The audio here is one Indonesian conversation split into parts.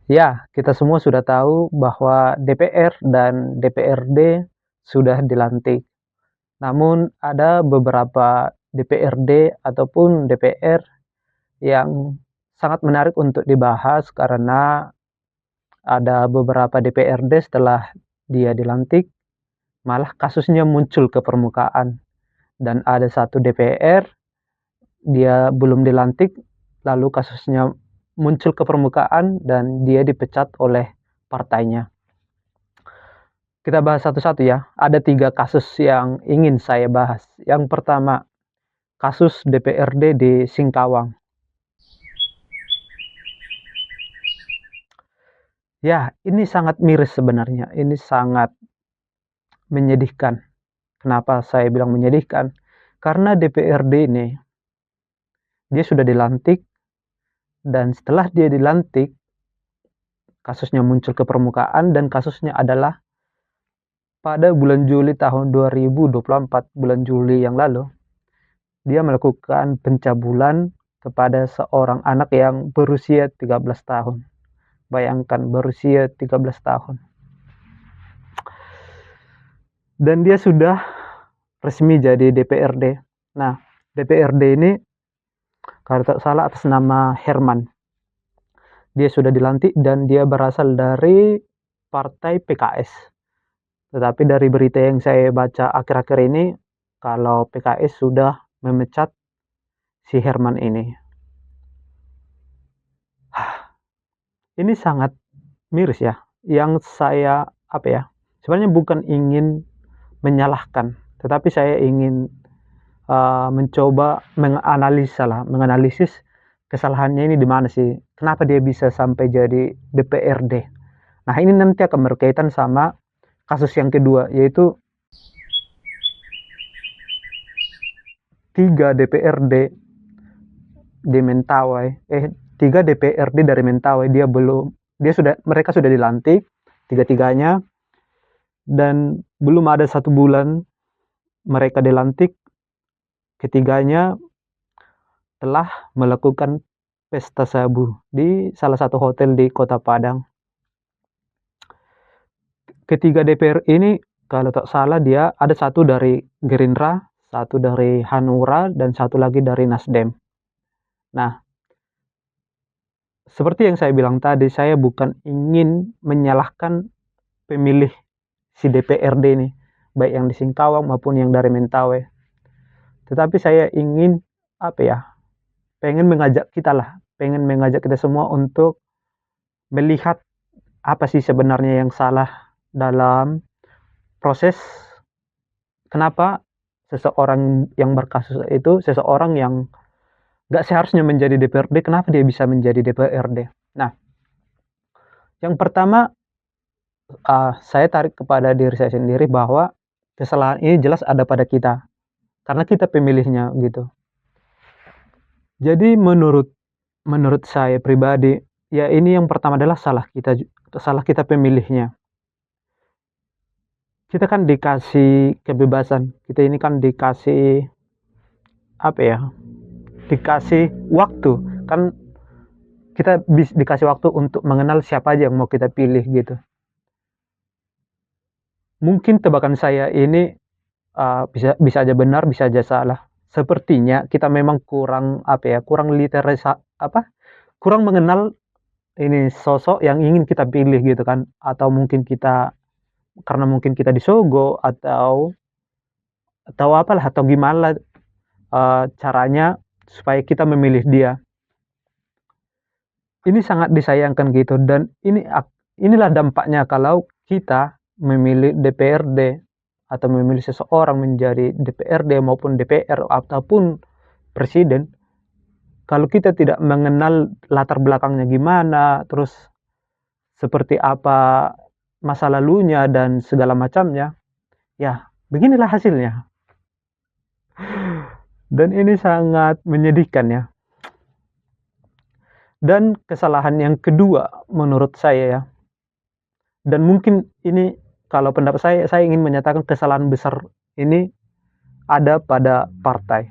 Ya, kita semua sudah tahu bahwa DPR dan DPRD sudah dilantik. Namun ada beberapa DPRD ataupun DPR yang sangat menarik untuk dibahas karena ada beberapa DPRD setelah dia dilantik malah kasusnya muncul ke permukaan, dan ada satu DPR dia belum dilantik lalu kasusnya muncul ke permukaan dan dia dipecat oleh partainya. Kita bahas satu-satu ya. Ada 3 kasus yang ingin saya bahas. Yang pertama, kasus DPRD di Singkawang. Ya, ini sangat miris sebenarnya. Ini sangat menyedihkan. Kenapa saya bilang menyedihkan? Karena DPRD ini, dia sudah dilantik, dan setelah dia dilantik, kasusnya muncul ke permukaan, dan kasusnya adalah pada bulan Juli tahun 2024, bulan Juli yang lalu, dia melakukan pencabulan kepada seorang anak yang berusia 13 tahun. Bayangkan, berusia 13 tahun. Dan dia sudah resmi jadi DPRD. Nah, DPRD ini kalau tak salah atas nama Herman. Dia sudah dilantik dan dia berasal dari partai PKS. Tetapi dari berita yang saya baca akhir-akhir ini, kalau PKS sudah memecat si Herman ini. Ini sangat miris ya. Yang saya sebenarnya bukan ingin menyalahkan, tetapi saya ingin mencoba menganalisis kesalahannya ini di mana sih, kenapa dia bisa sampai jadi DPRD. Nah, ini nanti akan berkaitan sama kasus yang kedua, yaitu 3 DPRD di Mentawai. 3 DPRD dari Mentawai, mereka sudah dilantik tiga-tiganya, dan belum ada 1 bulan mereka dilantik, ketiganya telah melakukan pesta sabu di salah satu hotel di Kota Padang. Ketiga DPR ini kalau tak salah dia ada satu dari Gerindra, satu dari Hanura, dan satu lagi dari Nasdem. Nah, seperti yang saya bilang tadi, saya bukan ingin menyalahkan pemilih si DPRD ini, baik yang di Singkawang maupun yang dari Mentawai. Tetapi saya ingin pengen mengajak kita semua untuk melihat apa sih sebenarnya yang salah dalam proses kenapa seseorang yang berkasus itu, seseorang yang gak seharusnya menjadi DPRD, kenapa dia bisa menjadi DPRD. Nah, yang pertama, saya tarik kepada diri saya sendiri bahwa kesalahan ini jelas ada pada kita, karena kita pemilihnya gitu. Jadi menurut saya pribadi, ya ini yang pertama adalah salah kita pemilihnya. Kita kan dikasih kebebasan, kita ini kan dikasih dikasih waktu, kan kita dikasih waktu untuk mengenal siapa aja yang mau kita pilih gitu. Mungkin tebakan saya ini bisa aja benar, bisa aja salah. Sepertinya kita memang kurang kurang mengenal ini sosok yang ingin kita pilih gitu kan, atau mungkin kita disogok atau apalah, atau gimana caranya supaya kita memilih dia. Ini sangat disayangkan gitu, dan inilah dampaknya kalau kita memilih DPRD atau memilih seseorang menjadi DPRD maupun DPR ataupun presiden. Kalau kita tidak mengenal latar belakangnya gimana, terus seperti apa masa lalunya dan segala macamnya, ya beginilah hasilnya. Dan ini sangat menyedihkan ya. Dan kesalahan yang kedua menurut saya ya, dan mungkin ini kalau pendapat saya ingin menyatakan kesalahan besar ini ada pada partai.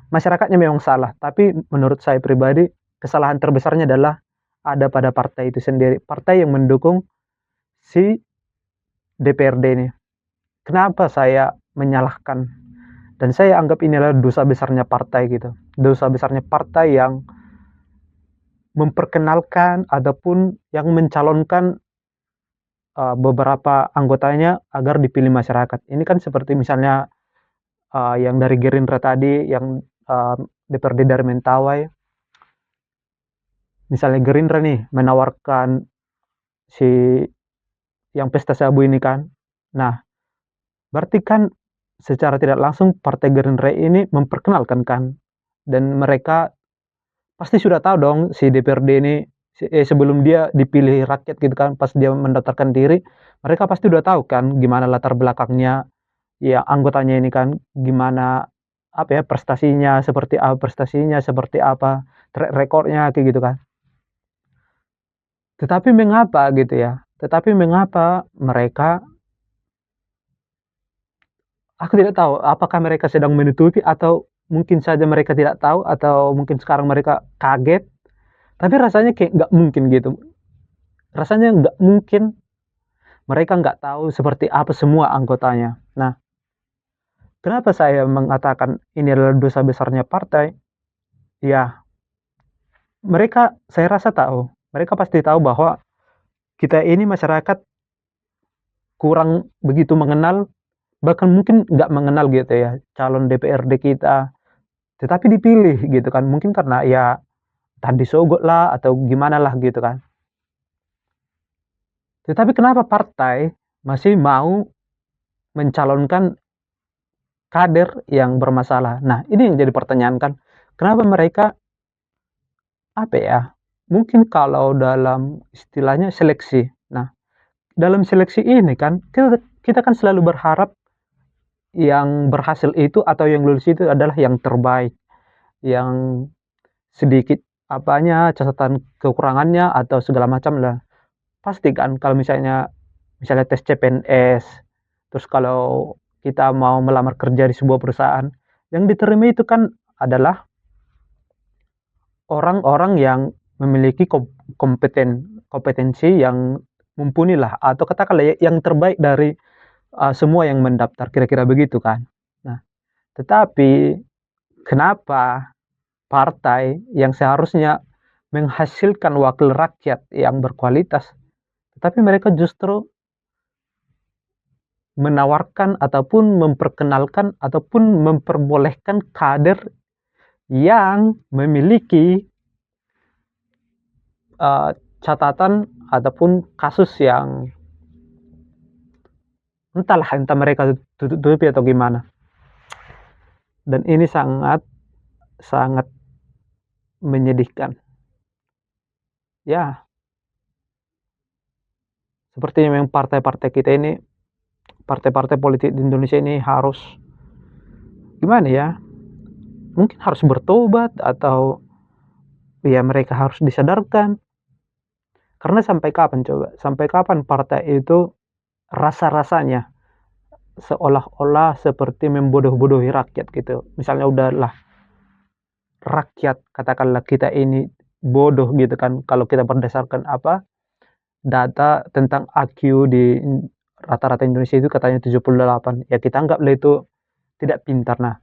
Masyarakatnya memang salah, tapi menurut saya pribadi kesalahan terbesarnya adalah ada pada partai itu sendiri, partai yang mendukung si DPRD ini. Kenapa saya menyalahkan? Dan saya anggap ini adalah dosa besarnya partai gitu. Dosa besarnya partai yang memperkenalkan ataupun yang mencalonkan beberapa anggotanya agar dipilih masyarakat. Ini kan seperti misalnya yang dari Gerindra tadi, yang DPRD dari Mentawai. Misalnya Gerindra nih menawarkan si yang pesta sabu ini kan. Nah, berarti kan secara tidak langsung partai Gerindra ini memperkenalkan kan. Dan mereka pasti sudah tahu dong si DPRD ini sebelum dia dipilih rakyat gitu kan, pas dia mendaftarkan diri, mereka pasti udah tahu kan gimana latar belakangnya ya anggotanya ini kan, gimana apa ya prestasinya seperti apa, track recordnya kayak gitu kan. Tetapi mengapa mereka, aku tidak tahu apakah mereka sedang menutupi atau mungkin saja mereka tidak tahu atau mungkin sekarang mereka kaget, tapi rasanya kayak nggak mungkin gitu. Rasanya nggak mungkin mereka nggak tahu seperti apa semua anggotanya. Nah, kenapa saya mengatakan ini adalah dosa besarnya partai? Ya, saya rasa tahu. Mereka pasti tahu bahwa kita ini masyarakat kurang begitu mengenal, bahkan mungkin nggak mengenal gitu ya, calon DPRD kita, tetapi dipilih gitu kan. Mungkin karena ya tadi sogok lah atau gimana lah gitu kan. Tetapi kenapa partai masih mau mencalonkan kader yang bermasalah? Nah, ini yang jadi pertanyaan kan. Kenapa mereka, apa ya, mungkin kalau dalam istilahnya seleksi. Nah, dalam seleksi ini kan, kita kan selalu berharap yang berhasil itu atau yang lulus itu adalah yang terbaik, yang sedikit apanya, catatan kekurangannya atau segala macam lah. Pasti kan kalau misalnya tes CPNS, terus kalau kita mau melamar kerja di sebuah perusahaan, yang diterima itu kan adalah orang-orang yang memiliki kompetensi yang mumpuni lah, atau katakanlah yang terbaik dari semua yang mendaftar, kira-kira begitu kan. Nah, tetapi kenapa partai yang seharusnya menghasilkan wakil rakyat yang berkualitas, tetapi mereka justru menawarkan ataupun memperkenalkan ataupun memperbolehkan kader yang memiliki catatan ataupun kasus yang entah mereka tutupi atau gimana. Dan ini sangat sangat menyedihkan. Ya, sepertinya memang partai-partai kita ini, partai-partai politik di Indonesia ini harus gimana ya? Mungkin harus bertobat atau ya mereka harus disadarkan. Karena sampai kapan coba? Sampai kapan partai itu rasa-rasanya seolah-olah seperti membodoh-bodohi rakyat gitu. Misalnya udahlah rakyat, katakanlah kita ini bodoh gitu kan, kalau kita berdasarkan apa, data tentang IQ di rata-rata Indonesia itu katanya 78, ya kita anggaplah itu tidak pintar. Nah,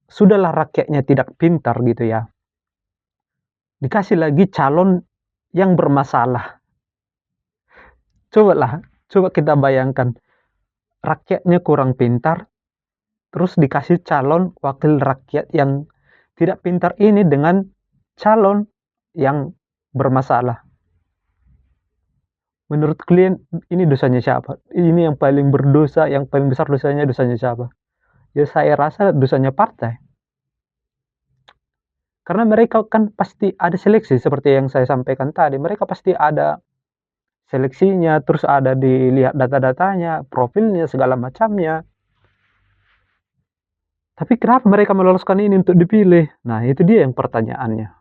sudahlah rakyatnya tidak pintar gitu ya, dikasih lagi calon yang bermasalah. Coba kita bayangkan, rakyatnya kurang pintar, terus dikasih calon wakil rakyat yang tidak pintar ini dengan calon yang bermasalah. Menurut kalian ini dosanya siapa? Ini yang paling berdosa, yang paling besar dosanya siapa? Ya saya rasa dosanya partai. Karena mereka kan pasti ada seleksi seperti yang saya sampaikan tadi. Mereka pasti ada seleksinya, terus ada dilihat data-datanya, profilnya, segala macamnya. Tapi kenapa mereka meloloskan ini untuk dipilih? Nah, itu dia yang pertanyaannya.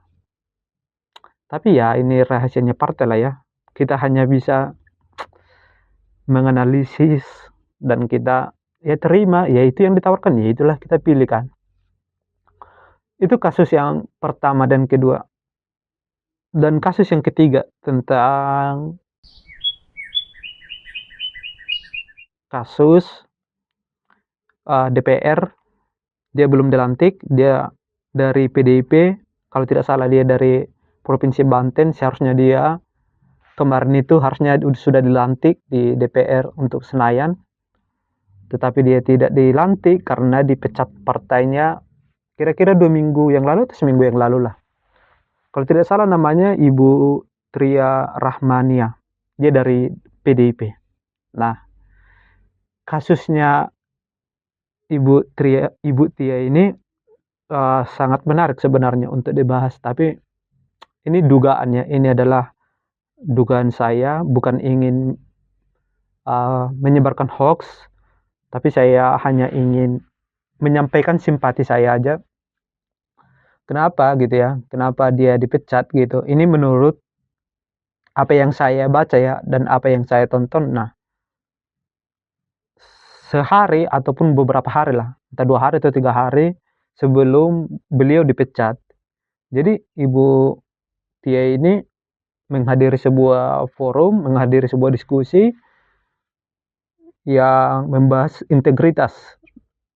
Tapi ya ini rahasianya partai lah ya. Kita hanya bisa menganalisis dan kita ya terima, ya itu yang ditawarkan, ya itulah kita pilih kan. Itu kasus yang pertama dan kedua. Dan kasus yang ketiga tentang kasus DPR, dia belum dilantik, dia dari PDIP, kalau tidak salah dia dari Provinsi Banten, seharusnya dia kemarin itu harusnya sudah dilantik di DPR untuk Senayan, tetapi dia tidak dilantik karena dipecat partainya kira-kira 2 minggu yang lalu atau seminggu yang lalu lah. Kalau tidak salah namanya Ibu Tria Rahmania, dia dari PDIP. Nah, kasusnya Ibu Tia ini sangat menarik sebenarnya untuk dibahas, tapi ini dugaannya, ini adalah dugaan saya, bukan ingin menyebarkan hoax, tapi saya hanya ingin menyampaikan simpati saya aja. Kenapa gitu ya? Kenapa dia dipecat gitu? Ini menurut apa yang saya baca ya dan apa yang saya tonton. Nah, sehari ataupun beberapa hari lah, entah 2 hari atau 3 hari sebelum beliau dipecat. Jadi Ibu Tia ini menghadiri sebuah forum, menghadiri sebuah diskusi yang membahas integritas,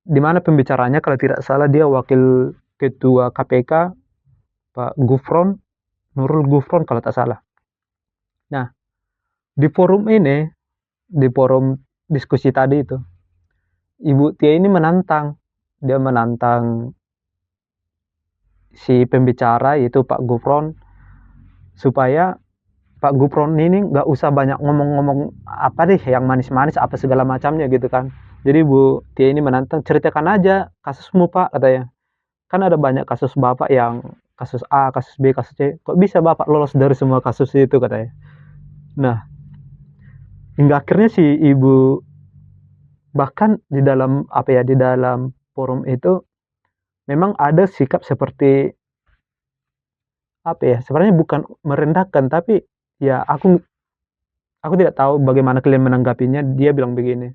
di mana pembicaranya kalau tidak salah dia wakil ketua KPK Pak Gufron, Nurul Gufron kalau tak salah. Nah, di forum ini, di forum diskusi tadi itu, Ibu Tia ini menantang, dia menantang si pembicara yaitu Pak Gufron supaya Pak Gufron ini nggak usah banyak ngomong-ngomong apa deh yang manis-manis apa segala macamnya gitu kan. Jadi Bu Tia ini menantang, ceritakan aja kasusmu Pak katanya. Kan ada banyak kasus Bapak yang kasus A, kasus B, kasus C. Kok bisa Bapak lolos dari semua kasus itu katanya. Nah, hingga akhirnya si Ibu bahkan di dalam apa ya, di dalam forum itu memang ada sikap seperti apa ya, sebenarnya bukan merendahkan tapi ya aku tidak tahu bagaimana kalian menanggapinya. Dia bilang begini,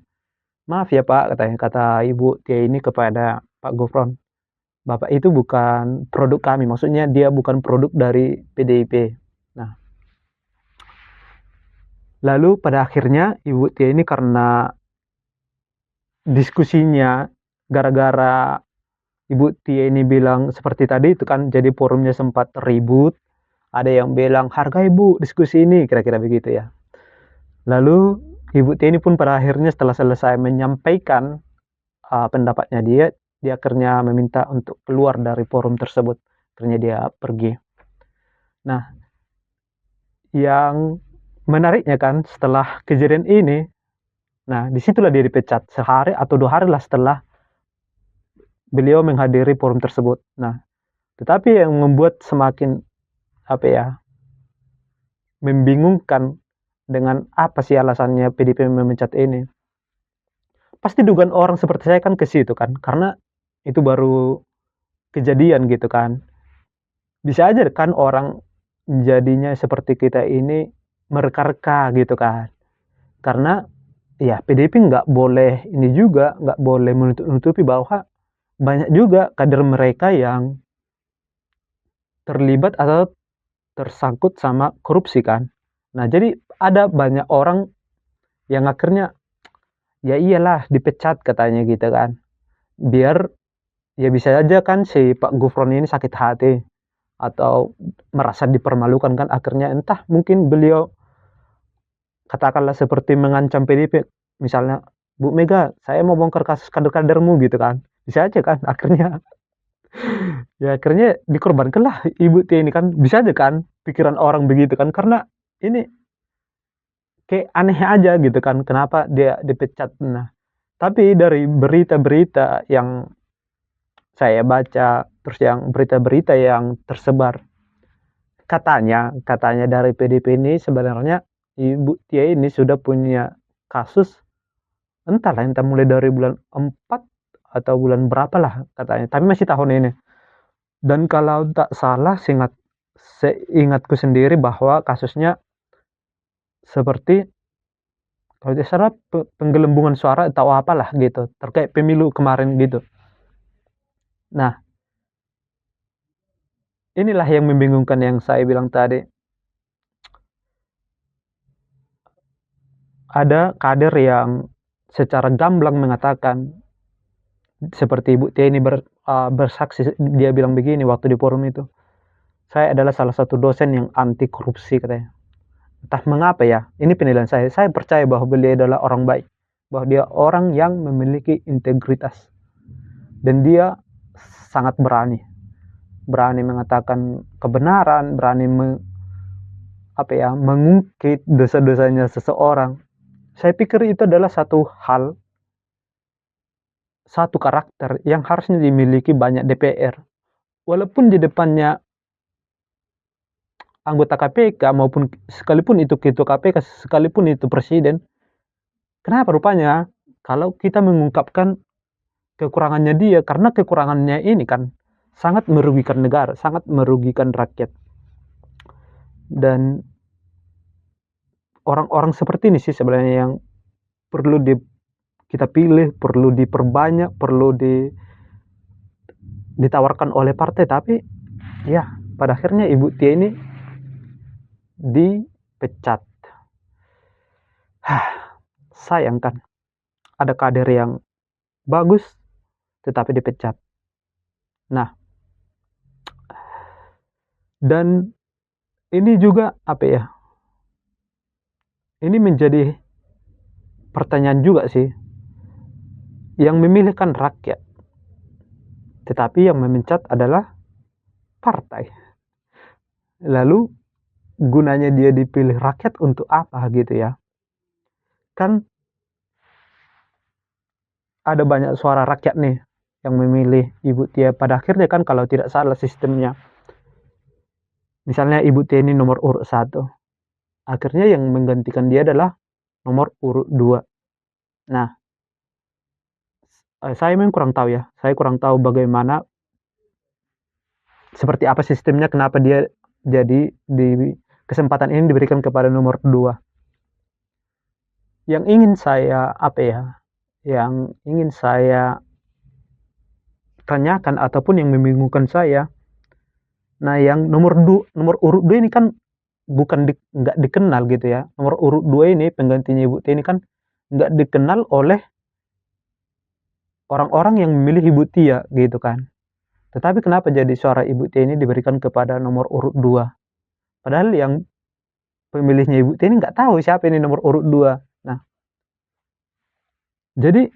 maaf ya Pak katanya, kata Ibu Tia ini kepada Pak Gufron, Bapak itu bukan produk kami, maksudnya dia bukan produk dari PDIP. Nah, lalu pada akhirnya Ibu Tia ini karena diskusinya gara-gara Ibu Tia ini bilang seperti tadi itu kan, jadi forumnya sempat ribut. Ada yang bilang harga Ibu diskusi ini, kira-kira begitu ya. Lalu Ibu Tia ini pun pada akhirnya setelah selesai menyampaikan pendapatnya dia akhirnya meminta untuk keluar dari forum tersebut. Akhirnya dia pergi. Nah, yang menariknya kan setelah kejadian ini, nah disitulah dia dipecat sehari atau 2 hari lah setelah beliau menghadiri forum tersebut. Nah, tetapi yang membuat semakin apa ya, membingungkan dengan apa sih alasannya PDIP memecat ini. Pasti dugaan orang seperti saya kan ke situ kan, karena itu baru kejadian gitu kan. Bisa aja kan orang jadinya seperti kita ini mereka-reka gitu kan. Karena ya PDIP nggak boleh ini juga, nggak boleh menutupi bahwa banyak juga kader mereka yang terlibat atau tersangkut sama korupsi kan. Nah, jadi ada banyak orang yang akhirnya ya iyalah dipecat katanya gitu kan. Biar ya bisa aja kan si Pak Gufron ini sakit hati atau merasa dipermalukan kan, akhirnya entah mungkin beliau katakanlah seperti mengancam PDIP, misalnya, Bu Mega saya mau bongkar kasus kader-kadermu gitu kan, bisa aja kan akhirnya ya akhirnya dikorbankanlah Ibu Tia ini kan, bisa aja kan pikiran orang begitu kan, karena ini kayak aneh aja gitu kan kenapa dia dipecat. Nah, tapi dari berita-berita yang saya baca, terus yang berita-berita yang tersebar, katanya dari PDIP ini sebenarnya Ibu Tia ini sudah punya kasus, entah mulai dari bulan 4 atau bulan berapa lah katanya, tapi masih tahun ini. Dan kalau tak salah seingatku sendiri bahwa kasusnya seperti kalau tidak salah penggelembungan suara atau apalah gitu, terkait pemilu kemarin gitu. Nah, inilah yang membingungkan yang saya bilang tadi. Ada kader yang secara gamblang mengatakan, seperti Ibu Tia ini bersaksi, dia bilang begini waktu di forum itu, saya adalah salah satu dosen yang anti korupsi katanya. Entah mengapa ya, ini penilaian saya percaya bahwa beliau adalah orang baik, bahwa dia orang yang memiliki integritas, dan dia sangat berani mengatakan kebenaran, berani mengungkit dosa-dosanya seseorang. Saya pikir itu adalah satu karakter yang harusnya dimiliki banyak DPR. Walaupun di depannya anggota KPK maupun sekalipun itu ketua KPK, sekalipun itu presiden, kenapa rupanya kalau kita mengungkapkan kekurangannya dia, karena kekurangannya ini kan sangat merugikan negara, sangat merugikan rakyat. Dan orang-orang seperti ini sih sebenarnya yang perlu kita pilih, perlu diperbanyak, perlu ditawarkan oleh partai. Tapi ya pada akhirnya Ibu Tia ini dipecat. Sayang kan, ada kader yang bagus tetapi dipecat. Nah, dan ini juga ini menjadi pertanyaan juga sih. Yang memilih kan rakyat, tetapi yang memecat adalah partai. Lalu gunanya dia dipilih rakyat untuk apa gitu ya? Kan ada banyak suara rakyat nih yang memilih Ibu Tia. Pada akhirnya kan kalau tidak salah sistemnya, misalnya Ibu Tia ini nomor urut 1, akhirnya yang menggantikan dia adalah nomor urut 2. Nah, saya memang kurang tahu ya. Saya kurang tahu bagaimana, seperti apa sistemnya, kenapa dia jadi di kesempatan ini diberikan kepada nomor 2. Yang ingin saya yang ingin saya tanyakan ataupun yang membingungkan saya, nah yang nomor urut 2 ini kan nggak dikenal gitu ya. Nomor urut 2 ini penggantinya Ibu Tia ini kan nggak dikenal oleh orang-orang yang memilih Ibu Tia gitu kan. Tetapi kenapa jadi suara Ibu Tia ini diberikan kepada nomor urut 2? Padahal yang pemilihnya Ibu Tia ini nggak tahu siapa ini nomor urut 2. Nah, jadi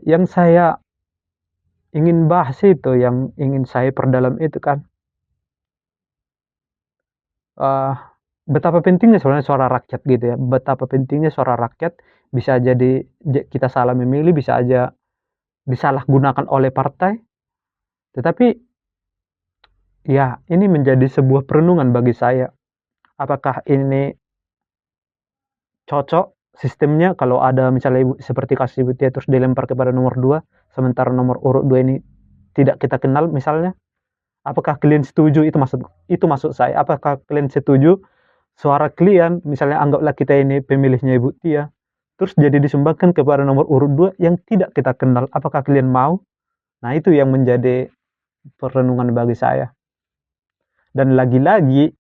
yang saya ingin bahas itu, yang ingin saya perdalam itu kan, betapa pentingnya sebenarnya suara rakyat gitu ya. Betapa pentingnya suara rakyat. Bisa jadi kita salah memilih, bisa aja disalahgunakan oleh partai. Tetapi ya ini menjadi sebuah perenungan bagi saya. Apakah ini cocok sistemnya kalau ada misalnya seperti kasus Ibu Tia terus dilempar kepada nomor 2, sementara nomor urut 2 ini tidak kita kenal misalnya? Apakah kalian setuju? Itu maksud saya. Apakah kalian setuju suara kalian, misalnya anggaplah kita ini pemilihnya Ibu Tia, terus jadi disumbangkan kepada nomor urut 2 yang tidak kita kenal? Apakah kalian mau? Nah, itu yang menjadi perenungan bagi saya. Dan lagi-lagi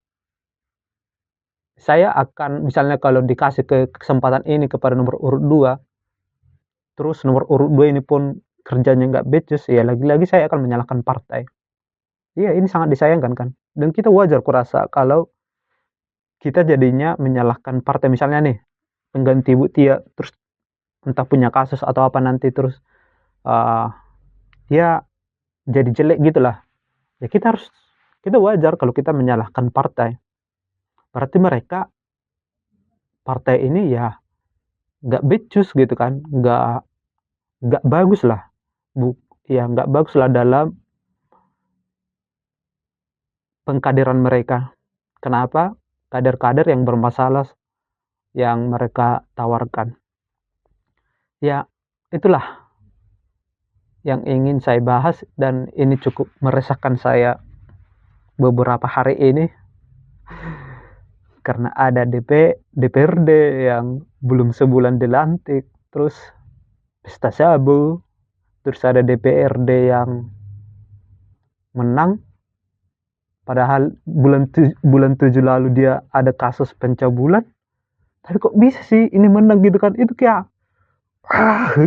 saya akan, misalnya kalau dikasih kesempatan ini kepada nomor urut 2, terus nomor urut 2 ini pun kerjanya nggak becus, ya lagi-lagi saya akan menyalahkan partai. Iya, ini sangat disayangkan kan. Dan kita wajar kurasa kalau kita jadinya menyalahkan partai. Misalnya nih, pengganti Ibu Tia, terus entah punya kasus atau apa nanti, terus ya jadi jelek gitulah. Ya kita wajar kalau kita menyalahkan partai. Berarti partai ini ya nggak becus gitu kan, nggak bagus lah, nggak bagus lah dalam pengkaderan mereka. Kenapa? Kader-kader yang bermasalah yang mereka tawarkan. Ya itulah yang ingin saya bahas, dan ini cukup meresahkan saya beberapa hari ini karena ada DPRD yang belum sebulan dilantik, terus pesta sabu, terus ada DPRD yang menang Padahal bulan 7 lalu dia ada kasus pencabulan, tapi kok bisa sih ini menang gitu kan. Itu kayak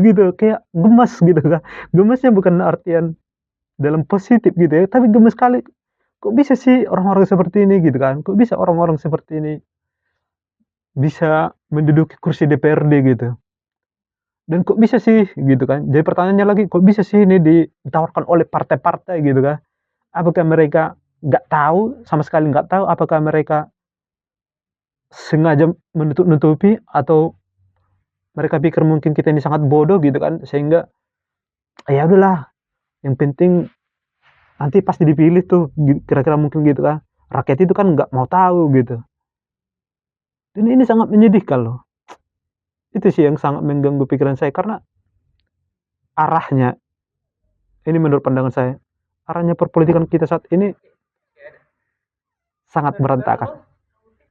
gitu, kayak gemas gitu kan. Gemasnya bukan artian dalam positif gitu ya, tapi gemes sekali. Kok bisa sih orang-orang seperti ini gitu kan? Kok bisa orang-orang seperti ini bisa menduduki kursi DPRD gitu? Dan kok bisa sih gitu kan? Jadi pertanyaannya lagi, kok bisa sih ini ditawarkan oleh partai-partai gitu kan? Apakah mereka nggak tahu, sama sekali nggak tahu, apakah mereka sengaja menutup-nutupi, atau mereka pikir mungkin kita ini sangat bodoh gitu kan, sehingga ya udahlah, yang penting nanti pasti dipilih tuh, kira-kira mungkin gitu kan. Rakyat itu kan nggak mau tahu gitu. Dan ini sangat menyedihkan loh. Itu sih yang sangat mengganggu pikiran saya, karena arahnya, ini menurut pandangan saya, arahnya perpolitikan kita saat ini sangat berantakan.